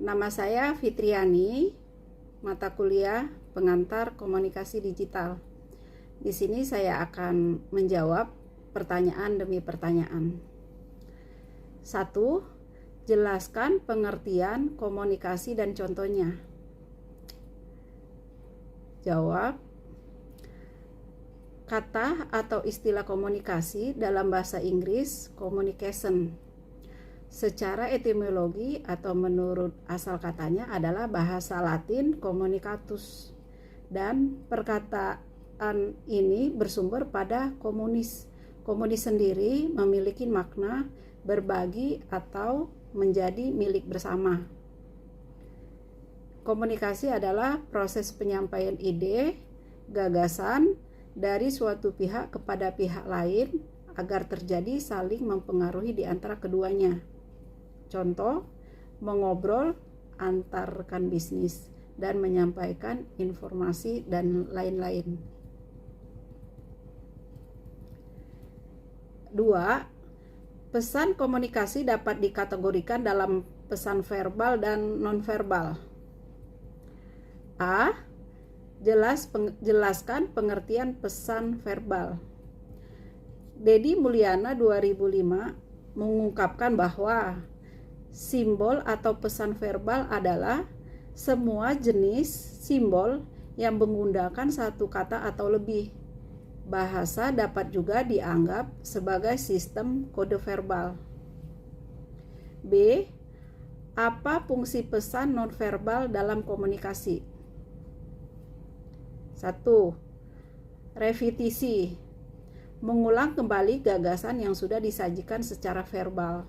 Nama saya Fitriani, mata kuliah pengantar komunikasi digital. Di sini saya akan menjawab pertanyaan demi pertanyaan. 1. Jelaskan pengertian komunikasi dan contohnya. Jawab. Kata atau istilah komunikasi dalam bahasa Inggris communication. Secara etimologi atau menurut asal katanya adalah bahasa Latin communicatus, dan perkataan ini bersumber pada komunis. Komunis sendiri memiliki makna berbagi atau menjadi milik bersama. Komunikasi adalah proses penyampaian ide, gagasan dari suatu pihak kepada pihak lain agar terjadi saling mempengaruhi di antara keduanya. Contoh, mengobrol antar rekan bisnis dan menyampaikan informasi dan lain-lain. 2. Pesan komunikasi dapat dikategorikan dalam pesan verbal dan nonverbal. A. Jelaskan pengertian pesan verbal. Dedi Mulyana 2005 mengungkapkan bahwa simbol atau pesan verbal adalah semua jenis simbol yang menggunakan satu kata atau lebih. Bahasa dapat juga dianggap sebagai sistem kode verbal. B. Apa fungsi pesan nonverbal dalam komunikasi? 1. Repetisi. Mengulang kembali gagasan yang sudah disajikan secara verbal.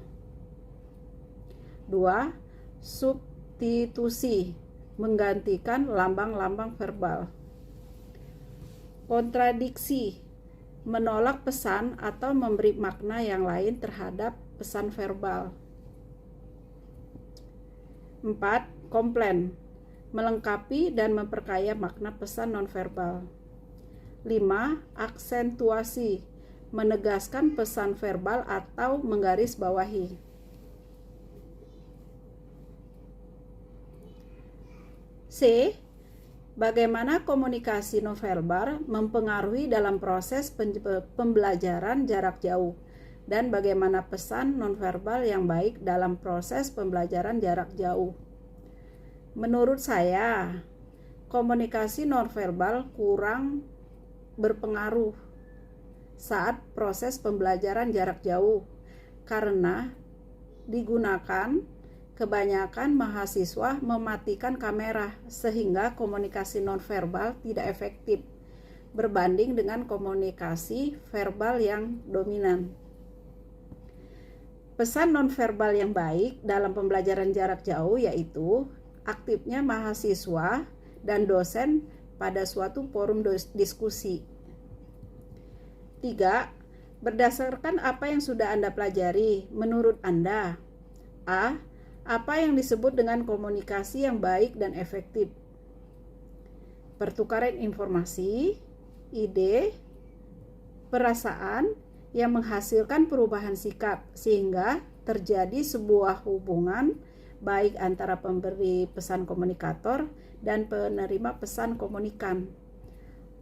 2. Substitusi, menggantikan lambang-lambang verbal. Kontradiksi, menolak pesan atau memberi makna yang lain terhadap pesan verbal. 4. Komplain, melengkapi dan memperkaya makna pesan nonverbal. 5. Aksentuasi, menegaskan pesan verbal atau menggarisbawahi. C. Bagaimana komunikasi nonverbal mempengaruhi dalam proses pembelajaran jarak jauh, dan bagaimana pesan nonverbal yang baik dalam proses pembelajaran jarak jauh. Menurut saya, komunikasi nonverbal kurang berpengaruh saat proses pembelajaran jarak jauh karena digunakan kebanyakan mahasiswa mematikan kamera sehingga komunikasi nonverbal tidak efektif berbanding dengan komunikasi verbal yang dominan. Pesan nonverbal yang baik dalam pembelajaran jarak jauh yaitu aktifnya mahasiswa dan dosen pada suatu forum diskusi. 3. Berdasarkan apa yang sudah Anda pelajari, menurut Anda, A. Apa yang disebut dengan komunikasi yang baik dan efektif? Pertukaran informasi, ide, perasaan yang menghasilkan perubahan sikap sehingga terjadi sebuah hubungan baik antara pemberi pesan komunikator dan penerima pesan komunikan.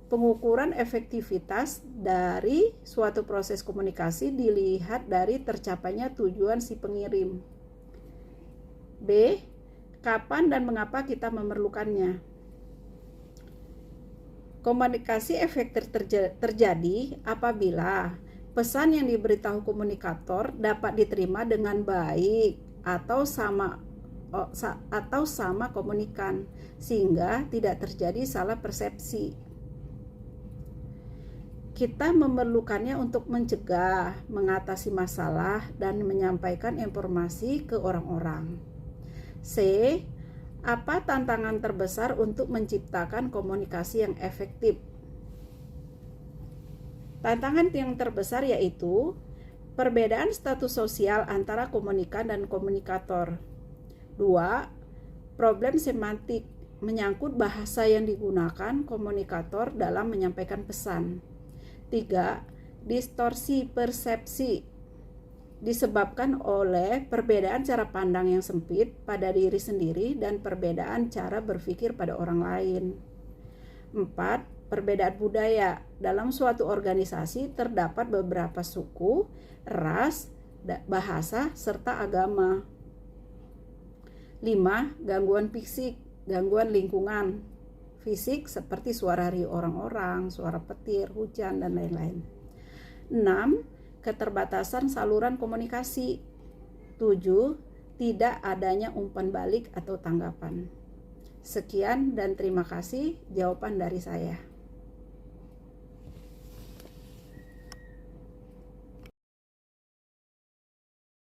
Pengukuran efektivitas dari suatu proses komunikasi dilihat dari tercapainya tujuan si pengirim. B. Kapan dan mengapa kita memerlukannya? Komunikasi efektif terjadi apabila pesan yang diberitahu komunikator dapat diterima dengan baik atau sama komunikan, sehingga tidak terjadi salah persepsi. Kita memerlukannya untuk mencegah, mengatasi masalah, dan menyampaikan informasi ke orang-orang. C. Apa tantangan terbesar untuk menciptakan komunikasi yang efektif? Tantangan yang terbesar yaitu perbedaan status sosial antara komunikan dan komunikator. 2. Problem semantik, menyangkut bahasa yang digunakan komunikator dalam menyampaikan pesan. 3. Distorsi persepsi, disebabkan oleh perbedaan cara pandang yang sempit pada diri sendiri dan perbedaan cara berpikir pada orang lain. 4. Perbedaan budaya. Dalam suatu organisasi terdapat beberapa suku, ras, bahasa, serta agama. 5. Gangguan fisik, gangguan lingkungan fisik seperti suara riuh orang-orang, suara petir, hujan, dan lain-lain. 6. Keterbatasan saluran komunikasi. 7. Tidak adanya umpan balik atau tanggapan. Sekian dan terima kasih jawaban dari saya.